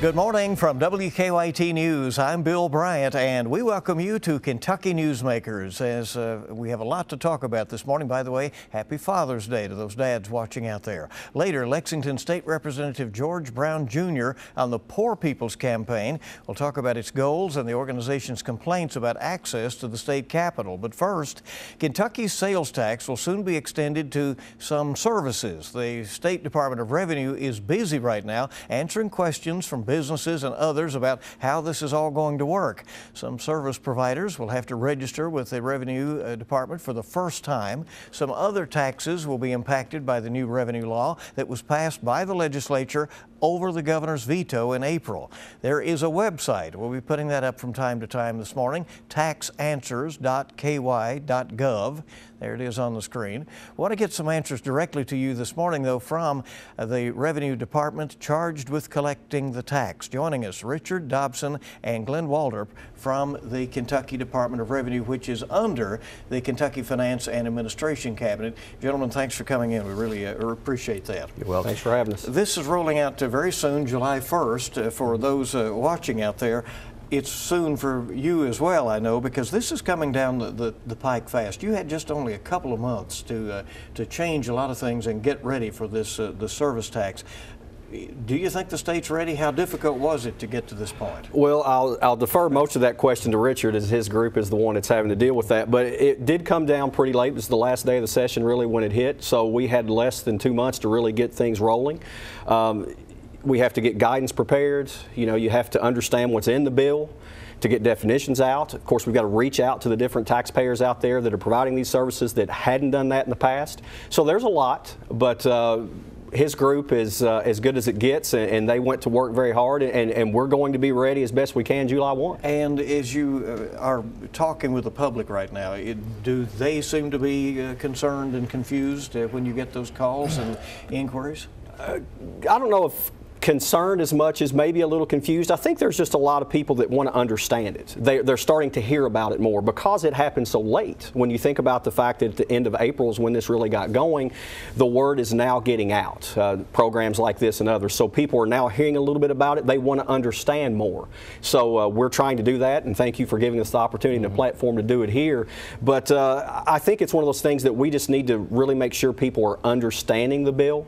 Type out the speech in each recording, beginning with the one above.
Good morning from WKYT News. I'm Bill Bryant, and we welcome you to Kentucky Newsmakers as we have a lot to talk about this morning. By the way, happy Father's Day to those dads watching out there. Later, Lexington State Representative George Brown Jr. on the Poor People's Campaign will talk about its goals and the organization's complaints about access to the state capitol. But first, Kentucky's sales tax will soon be extended to some services. The State Department of Revenue is busy right now answering questions from businesses and others about how this is all going to work. Some service providers will have to register with the Revenue Department for the first time. Some other taxes will be impacted by the new revenue law that was passed by the legislature over the governor's veto in April. There is a website. We'll be putting that up from time to time this morning, taxanswers.ky.gov. There it is on the screen. I want to get some answers directly to you this morning, though, from the Revenue Department charged with collecting the tax. Joining us, Richard Dobson and Glenn Waldrop from the Kentucky Department of Revenue, which is under the Kentucky Finance and Administration Cabinet. Gentlemen, thanks for coming in. We really appreciate that. You're welcome. Thanks for having us. This is rolling out very soon, July 1st, for those watching out there. It's soon for you as well, I know, because this is coming down the pike fast. You had just only a couple of months to change a lot of things and get ready for this the service tax. Do you think the state's ready? How difficult was it to get to this point? Well, I'll defer most of that question to Richard, as his group is the one that's having to deal with that. But it did come down pretty late. It was the last day of the session, really, when it hit. So we had less than 2 months to really get things rolling. We have to get guidance prepared. You know, you have to understand what's in the bill to get definitions out. Of course, we've got to reach out to the different taxpayers out there that are providing these services that hadn't done that in the past. So there's a lot, but his group is as good as it gets, and they went to work very hard, and we're going to be ready as best we can July 1. And as you are talking with the public right now, do they seem to be concerned and confused when you get those calls and inquiries? I don't know if concerned as much as maybe a little confused. I think there's just a lot of people that want to understand it. They're starting to hear about it more because it happened so late. When you think about the fact that at the end of April is when this really got going, the word is now getting out. Programs like this and others. So people are now hearing a little bit about it. They want to understand more. So we're trying to do that, and thank you for giving us the opportunity and the platform to do it here. But I think it's one of those things that we just need to really make sure people are understanding the bill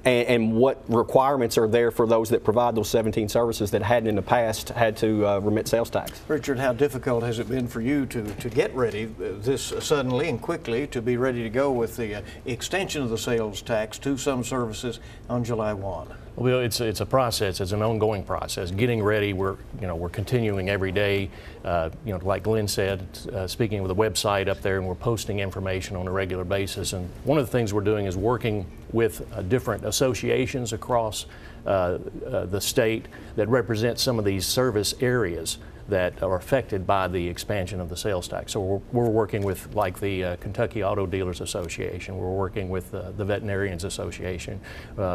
and what requirements are there for those that provide those 17 services that hadn't in the past had to remit sales tax. Richard, how difficult has it been for you to get ready this suddenly and quickly to be ready to go with the extension of the sales tax to some services on July 1? Well, it's a process. It's an ongoing process. Getting ready, we're continuing every day. Like Glenn said, speaking with the website up there, and we're posting information on a regular basis. And one of the things we're doing is working with different associations across the state that represent some of these service areas that are affected by the expansion of the sales tax. So we're working with, like, the Kentucky Auto Dealers Association. We're working with the Veterinarians Association.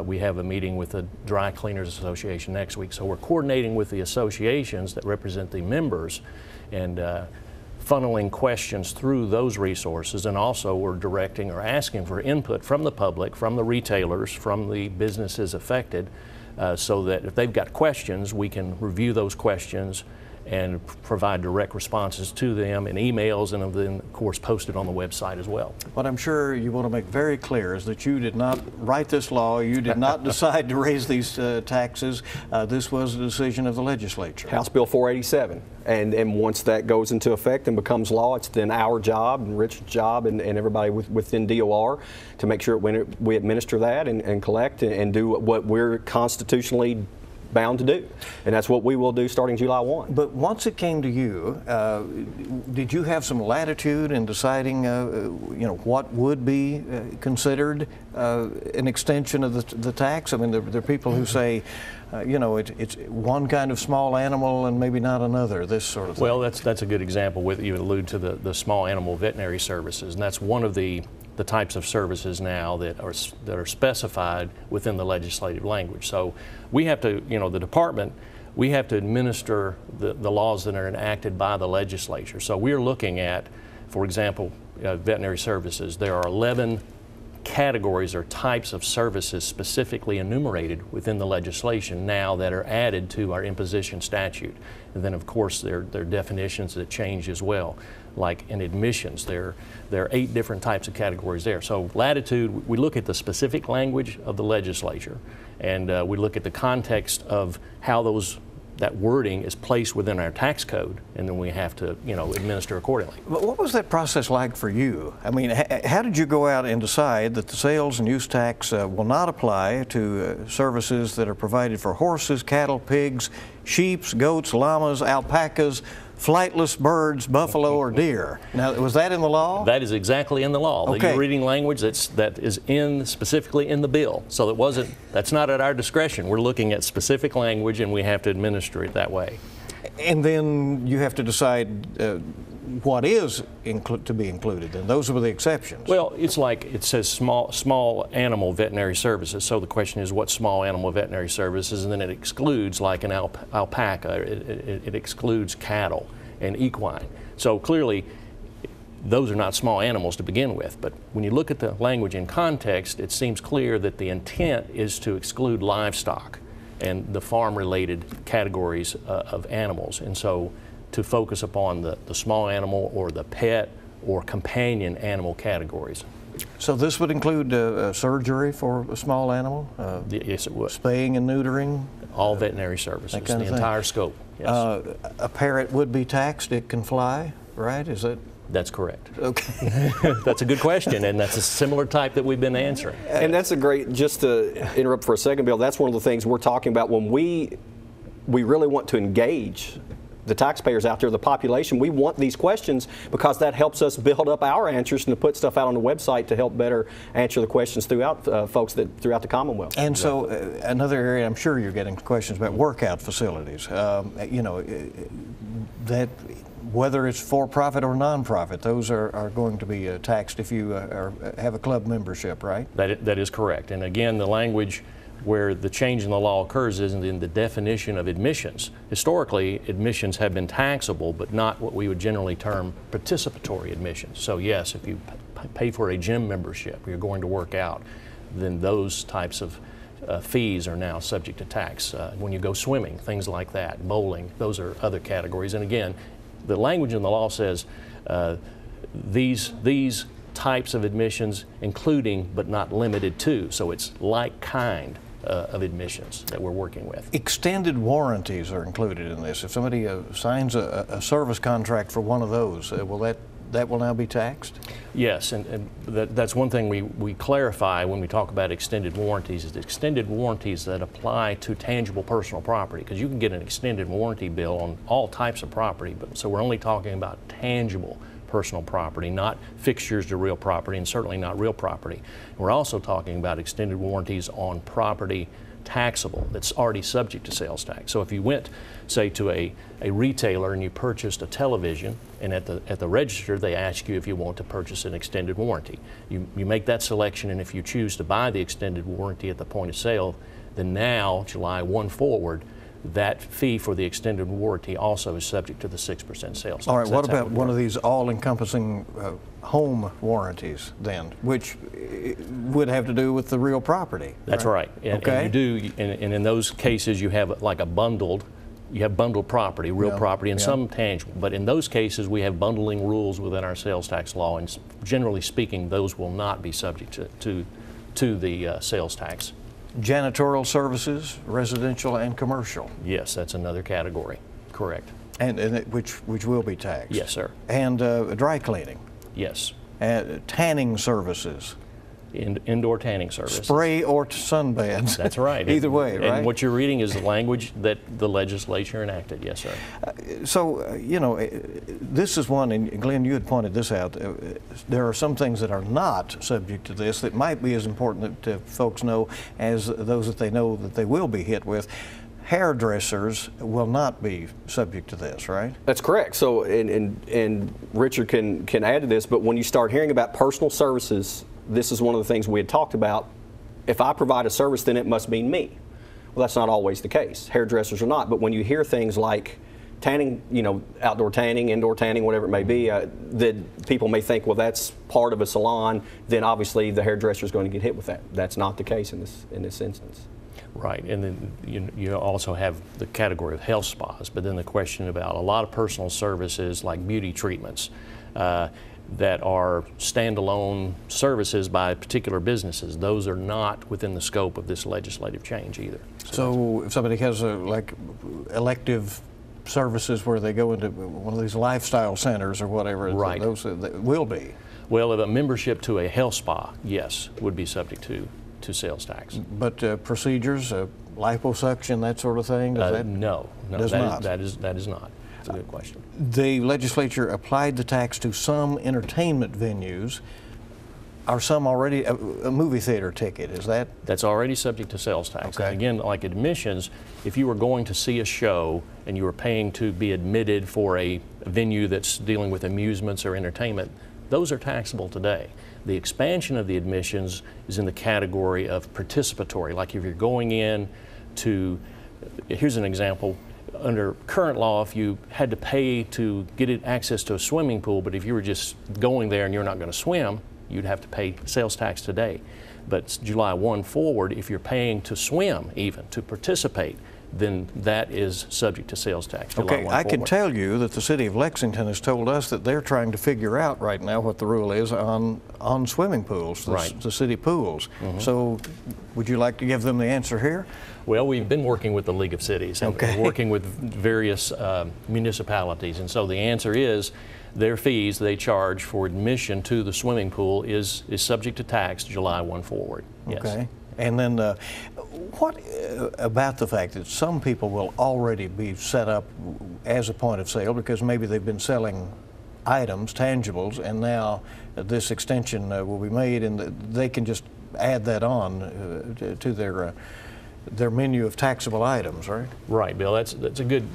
We have a meeting with the Dry Cleaners Association next week. So we're coordinating with the associations that represent the members and funneling questions through those resources, and also we're directing or asking for input from the public, from the retailers, from the businesses affected, so that if they've got questions, we can review those questions and provide direct responses to them in emails, and then of course posted on the website as well. What I'm sure you want to make very clear is that you did not write this law, you did not decide to raise these taxes. This was a decision of the legislature. House Bill 487, and once that goes into effect and becomes law, it's then our job and Richard's job and everybody within DOR to make sure we administer that and collect and do what we're constitutionally bound to do, and that's what we will do starting July 1. But once it came to you, did you have some latitude in deciding, what would be considered an extension of the tax? I mean, there are people who say, it's one kind of small animal and maybe not another, this sort of thing. Well, that's a good example. You allude to the small animal veterinary services, and that's one of the types of services now that are specified within the legislative language. So we have to, the department, we have to administer the laws that are enacted by the legislature. So we're looking at, for example, veterinary services. There are 11 categories or types of services specifically enumerated within the legislation now that are added to our imposition statute. And then of course there are definitions that change as well. Like in admissions, there are 8 different types of categories there. So latitude, we look at the specific language of the legislature, and we look at the context of how that wording is placed within our tax code, and then we have to, administer accordingly. But what was that process like for you? I mean, how did you go out and decide that the sales and use tax will not apply to services that are provided for horses, cattle, pigs, sheep, goats, llamas, alpacas, flightless birds, buffalo, or deer? Now, was that in the law? That is exactly in the law. Okay. You're reading language that is specifically in the bill. So that's not at our discretion. We're looking at specific language, and we have to administer it that way. And then you have to decide what is to be included, and those were the exceptions. Well, it's like it says small animal veterinary services. So the question is, what small animal veterinary services? And then it excludes, like an alpaca. It excludes cattle and equine. So clearly, those are not small animals to begin with. But when you look at the language in context, it seems clear that the intent is to exclude livestock and the farm-related categories of animals. And so to focus upon the small animal or the pet or companion animal categories. So this would include surgery for a small animal? Yes, it would. Spaying and neutering? All veterinary services, that kind the of thing. entire scope. Yes. A parrot would be taxed, it can fly, right? Is that? That's correct. Okay. That's a good question, and that's a similar type that we've been answering. And that's a great, just to interrupt for a second, Bill, that's one of the things we're talking about when we really want to engage the taxpayers out there, the population. We want these questions because that helps us build up our answers and to put stuff out on the website to help better answer the questions throughout folks throughout the Commonwealth. And so another area, I'm sure you're getting questions about workout facilities. That whether it's for-profit or non-profit, those are going to be taxed if you have a club membership, right? That is correct. And again, the language where the change in the law occurs is in the definition of admissions. Historically, admissions have been taxable, but not what we would generally term participatory admissions. So yes, if you pay for a gym membership, you're going to work out, then those types of fees are now subject to tax. When you go swimming, things like that, bowling, those are other categories. And again, the language in the law says these types of admissions, including but not limited to, so it's like kind of admissions that we're working with. Extended warranties are included in this. If somebody signs a service contract for one of those, will that will now be taxed? Yes, and that's one thing we clarify when we talk about extended warranties, is extended warranties that apply to tangible personal property, because you can get an extended warranty bill on all types of property, but so we're only talking about tangible personal property, not fixtures to real property, and certainly not real property. We're also talking about extended warranties on property taxable that's already subject to sales tax. So if you went, say, to a retailer and you purchased a television, and at the register they ask you if you want to purchase an extended warranty. You make that selection, and if you choose to buy the extended warranty at the point of sale, then now, July 1 forward, that fee for the extended warranty also is subject to the 6% sales tax. All right, what about one of these all-encompassing home warranties then, which would have to do with the real property? That's right. And you do, and in those cases you have like bundled property, real property, and some tangible. But in those cases we have bundling rules within our sales tax law, and generally speaking those will not be subject to the sales tax. Janitorial services, residential and commercial. Yes, that's another category. Correct. And which will be taxed. Yes, sir. And dry cleaning. Yes. Tanning services. Indoor tanning services. Spray or sunbeds. That's right. Either way, right? And what you're reading is the language that the legislature enacted. Yes, sir. So, this is one, and Glenn, you had pointed this out. There are some things that are not subject to this that might be as important to folks know as those that they know that they will be hit with. Hairdressers will not be subject to this, right? That's correct. So, and Richard can add to this, but when you start hearing about personal services, this is one of the things we had talked about. If I provide a service, then it must mean me. Well, that's not always the case. Hairdressers are not. But when you hear things like tanning, outdoor tanning, indoor tanning, whatever it may be, that people may think, well, that's part of a salon, then obviously the hairdresser is going to get hit with that. That's not the case in this instance. Right, and then you also have the category of health spas, but then the question about a lot of personal services like beauty treatments that are standalone services by particular businesses. Those are not within the scope of this legislative change either. So if somebody has like elective services where they go into one of these lifestyle centers or whatever, right, those will be. Well, a membership to a health spa, yes, would be subject to sales tax. But procedures, liposuction, that sort of thing, does that? No, does not. That is not. That's a good question. The legislature applied the tax to some entertainment venues. Are some already a movie theater ticket? Is that? That's already subject to sales tax. Okay. And again, like admissions, if you were going to see a show and you were paying to be admitted for a venue that's dealing with amusements or entertainment, those are taxable today. The expansion of the admissions is in the category of participatory. Like if you're going in to, here's an example, under current law, if you had to pay to get access to a swimming pool, but if you were just going there and you're not going to swim, you'd have to pay sales tax today. But July 1 forward, if you're paying to swim, even to participate, then that is subject to sales tax. Okay, I can tell you that the city of Lexington has told us that they're trying to figure out right now what the rule is on swimming pools, the city pools. Mm-hmm. So would you like to give them the answer here? Well, we've been working with the League of Cities and working with various municipalities, and so the answer is their fees they charge for admission to the swimming pool is subject to tax July 1 forward. Yes. Okay. And then what about the fact that some people will already be set up as a point of sale because maybe they've been selling items, tangibles, and now this extension will be made and they can just add that on to their menu of taxable items, right? Right, Bill. That's a good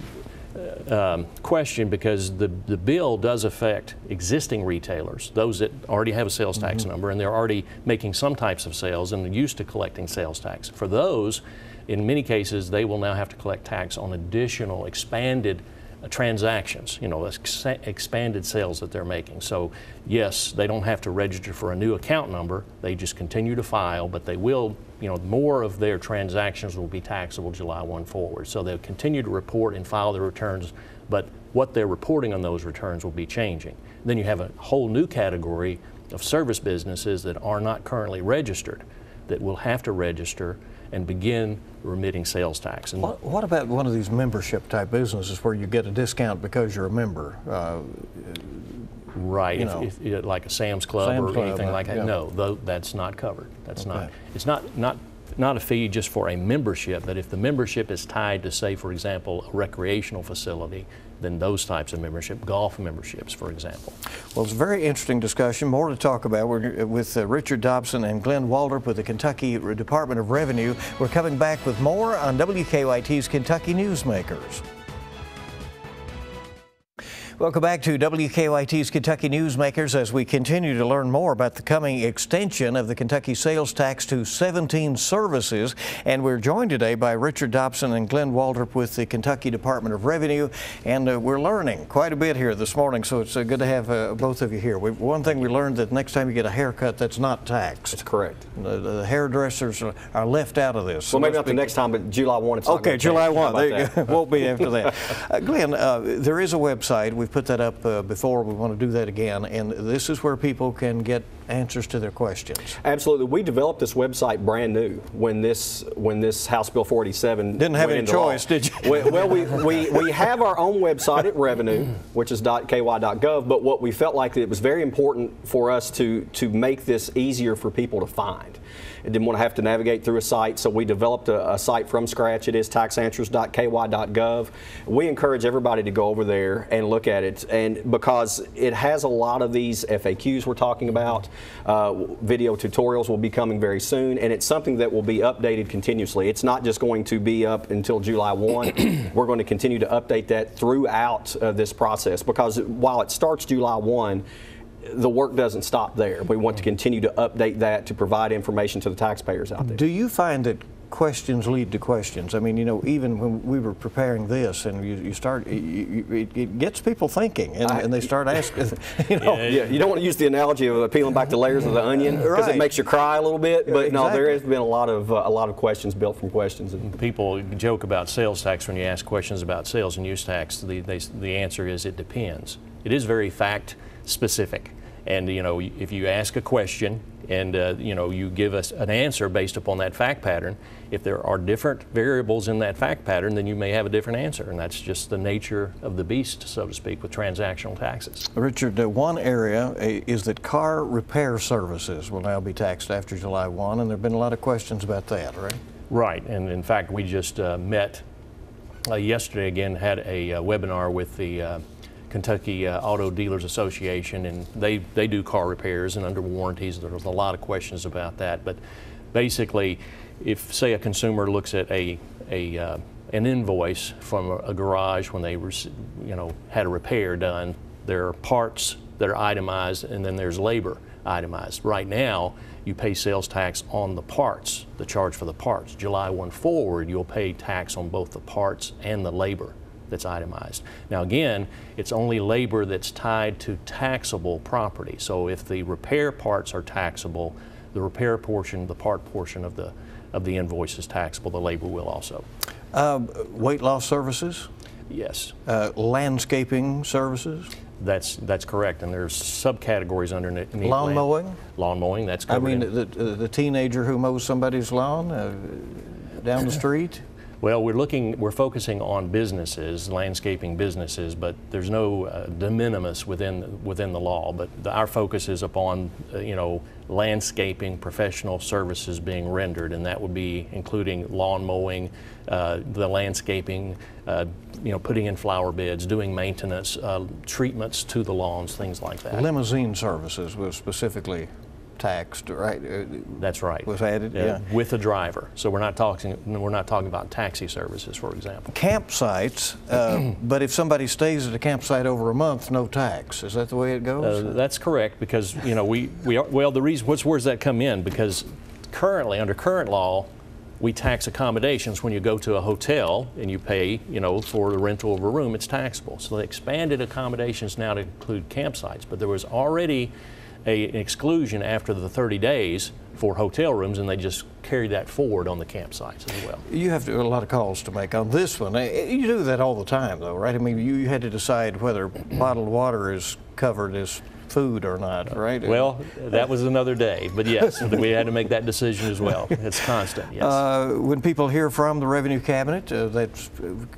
question because the bill does affect existing retailers, those that already have a sales tax number and they're already making some types of sales and are used to collecting sales tax. For those, in many cases, they will now have to collect tax on additional expanded transactions, expanded sales that they're making. So yes, they don't have to register for a new account number, they just continue to file, but they will, more of their transactions will be taxable July 1 forward. So they'll continue to report and file their returns, but what they're reporting on those returns will be changing. Then you have a whole new category of service businesses that are not currently registered that will have to register and begin remitting sales tax. And what about one of these membership type businesses where you get a discount because you're a member? Right, if like a Sam's Club or anything like that. Yeah. No, that's not covered. That's not. It's not a fee just for a membership, but if the membership is tied to, say, for example, a recreational facility, then those types of membership, golf memberships, for example. Well, it's a very interesting discussion. More to talk about. We're with Richard Dobson and Glenn Waldrop with the Kentucky Department of Revenue. We're coming back with more on WKYT's Kentucky Newsmakers. Welcome back to WKYT's Kentucky Newsmakers as we continue to learn more about the coming extension of the Kentucky sales tax to 17 services. And we're joined today by Richard Dobson and Glenn Waldrop with the Kentucky Department of Revenue. And we're learning quite a bit here this morning, so it's good to have both of you here. One thing we learned that next time you get a haircut, that's not taxed. That's correct. The hairdressers are left out of this. So well, maybe not the next time, but July 1. It's okay, July 1. There you go. Won't be after that. Glenn, there is a website. We've put that up before. We want to do that again, and this is where people can get answers to their questions. Absolutely. We developed this website brand new when this House Bill 487 didn't have any choice, did you? Well, we have our own website at Revenue, which is .ky.gov, but what we felt like it was very important for us to make this easier for people to find. It didn't want to have to navigate through a site, so we developed a site from scratch. It is taxanswers.ky.gov. We encourage everybody to go over there and look at it, and because it has a lot of these FAQs we're talking about. Video tutorials will be coming very soon, and it's something that will be updated continuously. It's not just going to be up until July 1. We're going to continue to update that throughout this process, because while it starts July 1, the work doesn't stop there. We want to continue to update that to provide information to the taxpayers out there. Do you find that questions lead to questions. I mean, you know, even when we were preparing this, and it gets people thinking, and they start asking. You know, you don't want to use the analogy of peeling back the layers of the onion because it makes you cry a little bit. But no, there has been a lot of questions built from questions. And people joke about sales tax when you ask questions about sales and use tax. The answer is it depends. It is very fact specific, and you know, if you ask a question and you know, you give us an answer based upon that fact pattern, if there are different variables in that fact pattern, then you may have a different answer, and that's just the nature of the beast, so to speak, with transactional taxes. Richard, one area is that car repair services will now be taxed after July 1, and there have been a lot of questions about that, right? Right, and in fact, we just met yesterday again, had a webinar with the Kentucky Auto Dealers Association, and they do car repairs and under warranties. There was a lot of questions about that, but basically, if say a consumer looks at an invoice from a garage when they had a repair done, there are parts that are itemized, and then there's labor itemized. Right now, you pay sales tax on the parts, the charge for the parts. July 1 forward, you'll pay tax on both the parts and the labor that's itemized. Now again, it's only labor that's tied to taxable property. So if the repair parts are taxable, the repair portion, the part portion of the invoice is taxable. The labor will also. Weight loss services? Yes. Landscaping services? That's correct, and there's subcategories underneath. Lawn mowing? Lawn mowing, that's covered. I mean, the teenager who mows somebody's lawn down the street? Well, we're focusing on businesses, landscaping businesses, but there's no de minimis within the law. But our focus is upon landscaping professional services being rendered, and that would be including lawn mowing, the landscaping, putting in flower beds, doing maintenance, treatments to the lawns, things like that. Limousine services was specifically taxed, right? That's right. Was added, yeah. With a driver. So we're not talking about taxi services, for example. Campsites, but if somebody stays at a campsite over a month, no tax. Is that the way it goes? That's correct, because the reason, where's that come in? Because currently, under current law, we tax accommodations. When you go to a hotel and you pay, for the rental of a room, it's taxable. So they expanded accommodations now to include campsites, but there was already an exclusion after the 30 days for hotel rooms, and they just carried that forward on the campsites as well. You have a lot of calls to make on this one. You do that all the time, though, right? I mean, you had to decide whether bottled water is covered as food or not, right? Well, that was another day, but yes, we had to make that decision as well. It's constant, yes. When people hear from the Revenue Cabinet, that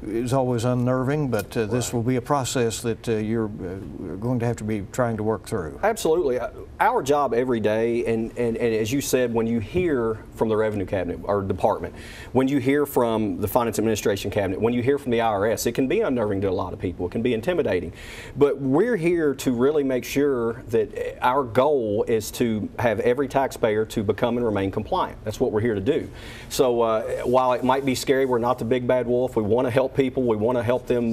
is always unnerving, but this will be a process that you're going to have to be trying to work through. Absolutely. Our job every day, and as you said, when you hear from the Revenue Cabinet or Department, when you hear from the Finance Administration Cabinet, when you hear from the IRS, it can be unnerving to a lot of people. It can be intimidating. But we're here to really make sure that our goal is to have every taxpayer to become and remain compliant. That's what we're here to do. So while it might be scary, we're not the big bad wolf. We want to help people. We want to help them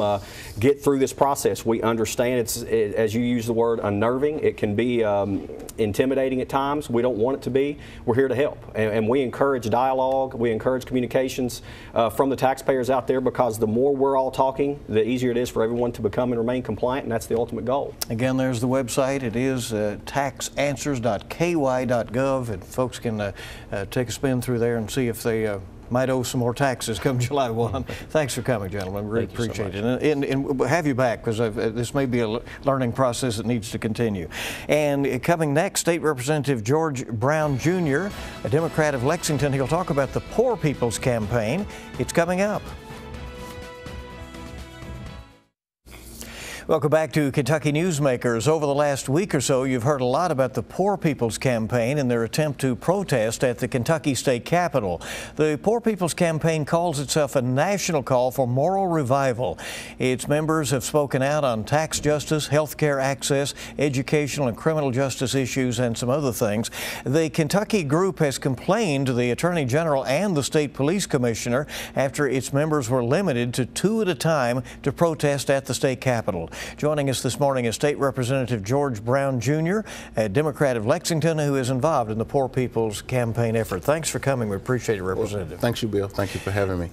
get through this process. We understand as you use the word, unnerving. It can be intimidating at times. We don't want it to be. We're here to help. And we encourage dialogue. We encourage communications from the taxpayers out there, because the more we're all talking, the easier it is for everyone to become and remain compliant, and that's the ultimate goal. Again, there's the website. It is taxanswers.ky.gov, and folks can take a spin through there and see if they might owe some more taxes come July 1. Thanks for coming, gentlemen. We really appreciate it. And we'll have you back, because this may be a learning process that needs to continue. And coming next, State Representative George Brown Jr., a Democrat of Lexington. He'll talk about the Poor People's Campaign. It's coming up. Welcome back to Kentucky Newsmakers. Over the last week or so, you've heard a lot about the Poor People's Campaign and their attempt to protest at the Kentucky State Capitol. The Poor People's Campaign calls itself a national call for moral revival. Its members have spoken out on tax justice, health care access, educational and criminal justice issues, and some other things. The Kentucky group has complained to the Attorney General and the State Police Commissioner after its members were limited to 2 at a time to protest at the state capitol. Joining us this morning is State Representative George Brown Jr., a Democrat of Lexington who is involved in the Poor People's Campaign effort. Thanks for coming. We appreciate it, Representative. Well, thanks you, Bill. Thank you for having me.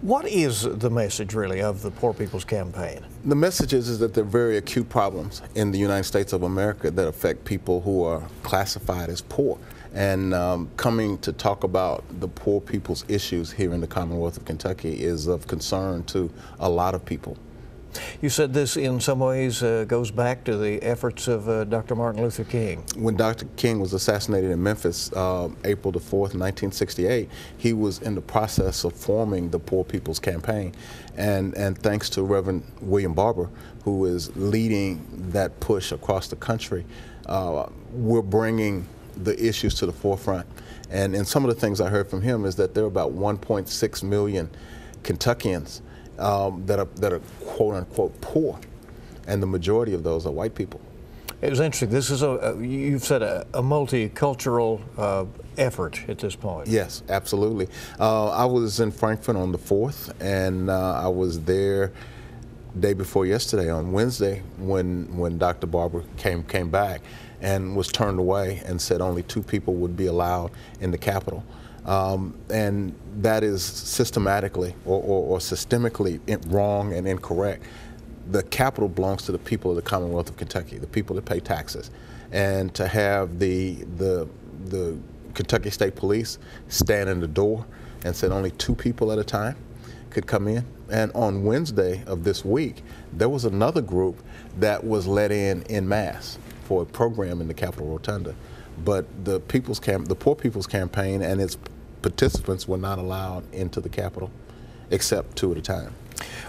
What is the message, really, of the Poor People's Campaign? The message is that there are very acute problems in the United States of America that affect people who are classified as poor. And coming to talk about the poor people's issues here in the Commonwealth of Kentucky is of concern to a lot of people. You said this in some ways goes back to the efforts of Dr. Martin Luther King. When Dr. King was assassinated in Memphis, April the 4th, 1968, he was in the process of forming the Poor People's Campaign. And thanks to Reverend William Barber, who is leading that push across the country, we're bringing the issues to the forefront. And some of the things I heard from him is that there are about 1.6 million Kentuckians that are quote unquote poor, and the majority of those are white people. It was interesting. This is you've said a multicultural effort at this point. Yes, absolutely. I was in Frankfurt on the 4th, and I was there day before yesterday on Wednesday when Dr. Barber came back and was turned away and said only 2 people would be allowed in the Capitol. And that is systematically or systemically wrong and incorrect. The Capitol belongs to the people of the Commonwealth of Kentucky, the people that pay taxes. And to have the Kentucky State Police stand in the door and said only 2 people at a time could come in. And on Wednesday of this week, there was another group that was let in mass for a program in the Capitol Rotunda. But the Poor People's Campaign and its participants were not allowed into the Capitol, except 2 at a time.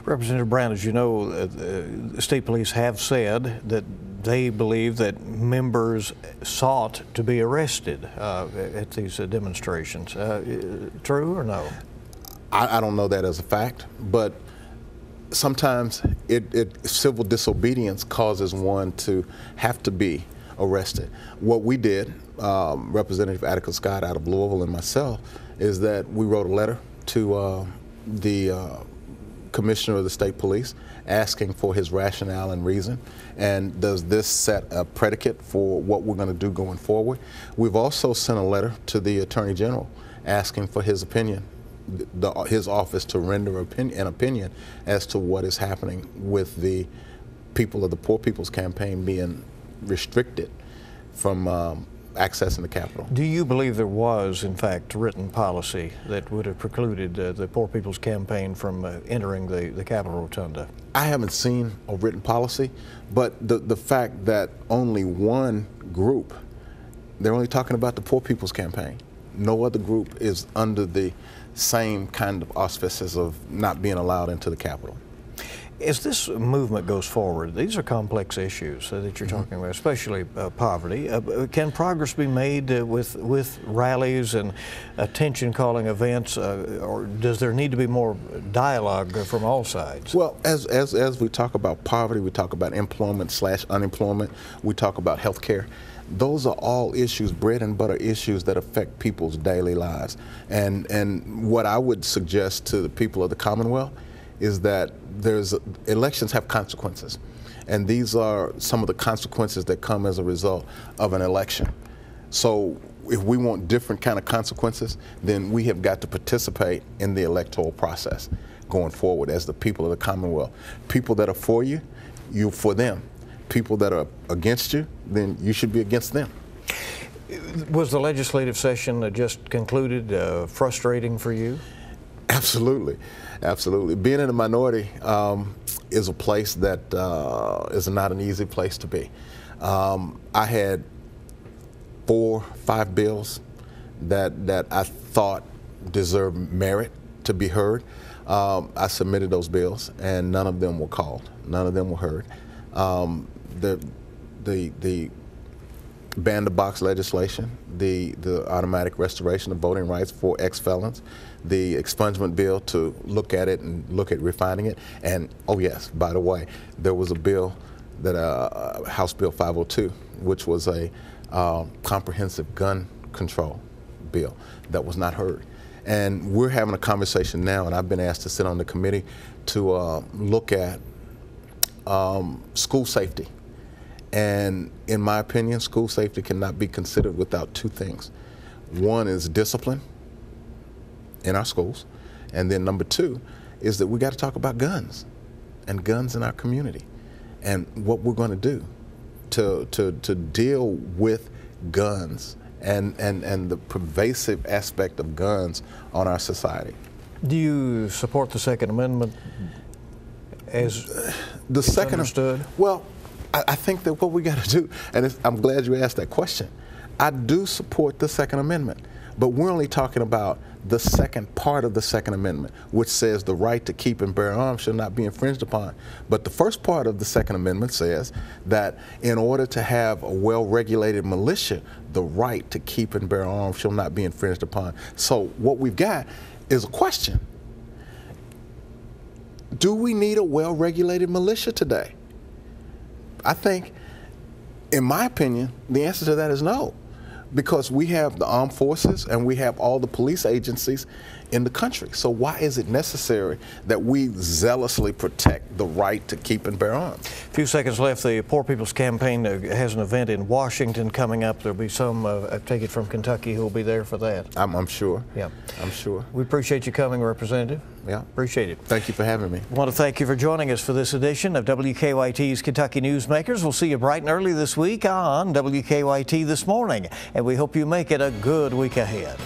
Representative Brown, as you know, the state police have said that they believe that members sought to be arrested at these demonstrations. True or no? I don't know that as a fact, but sometimes civil disobedience causes one to have to be arrested. What we did, Representative Attica Scott out of Louisville and myself, is that we wrote a letter to the Commissioner of the State Police asking for his rationale and reason, and does this set a predicate for what we're going to do going forward. We've also sent a letter to the Attorney General asking for his opinion, his office to render an opinion as to what is happening with the people of the Poor People's Campaign being restricted from accessing the Capitol. Do you believe there was, in fact, written policy that would have precluded the Poor People's Campaign from entering the Capitol Rotunda? I haven't seen a written policy, but the fact that only one group, they're only talking about the Poor People's Campaign. No other group is under the same kind of auspices of not being allowed into the Capitol. As this movement goes forward, these are complex issues that you're talking about, especially poverty. Can progress be made with rallies and attention-calling events, or does there need to be more dialogue from all sides? Well, as we talk about poverty, we talk about employment/unemployment, we talk about health care. Those are all issues, bread and butter issues that affect people's daily lives. And what I would suggest to the people of the Commonwealth is that elections have consequences. And these are some of the consequences that come as a result of an election. So if we want different kind of consequences, then we have got to participate in the electoral process going forward as the people of the Commonwealth. People that are for you, you're for them. People that are against you, then you should be against them. Was the legislative session just concluded frustrating for you? Absolutely, absolutely. Being in a minority is a place that is not an easy place to be. I had 4, 5 bills that I thought deserved merit to be heard. I submitted those bills, and none of them were called. None of them were heard. The ban-the-box legislation, the automatic restoration of voting rights for ex-felons, the expungement bill to look at it and look at refining it, and oh yes, by the way, there was a bill that House Bill 502, which was a comprehensive gun control bill that was not heard. And we're having a conversation now, and I've been asked to sit on the committee to look at school safety. And in my opinion, school safety cannot be considered without two things. One is discipline in our schools, and then number two is that we got to talk about guns and guns in our community and what we're going to do to deal with guns and the pervasive aspect of guns on our society. Do you support the Second Amendment as the second understood? Well, I think that what we got to do, and I'm glad you asked that question. I do support the Second Amendment, but we're only talking about the second part of the Second Amendment, which says the right to keep and bear arms shall not be infringed upon. But the first part of the Second Amendment says that in order to have a well-regulated militia, the right to keep and bear arms shall not be infringed upon. So what we've got is a question. Do we need a well-regulated militia today? I think, in my opinion, the answer to that is no. Because we have the armed forces and we have all the police agencies in the country. So why is it necessary that we zealously protect the right to keep and bear arms? A few seconds left. The Poor People's Campaign has an event in Washington coming up. There'll be some, I take it from Kentucky, who will be there for that. I'm sure. Yeah. I'm sure. We appreciate you coming, Representative. Yeah. Appreciate it. Thank you for having me. I want to thank you for joining us for this edition of WKYT's Kentucky Newsmakers. We'll see you bright and early this week on WKYT This Morning, and we hope you make it a good week ahead.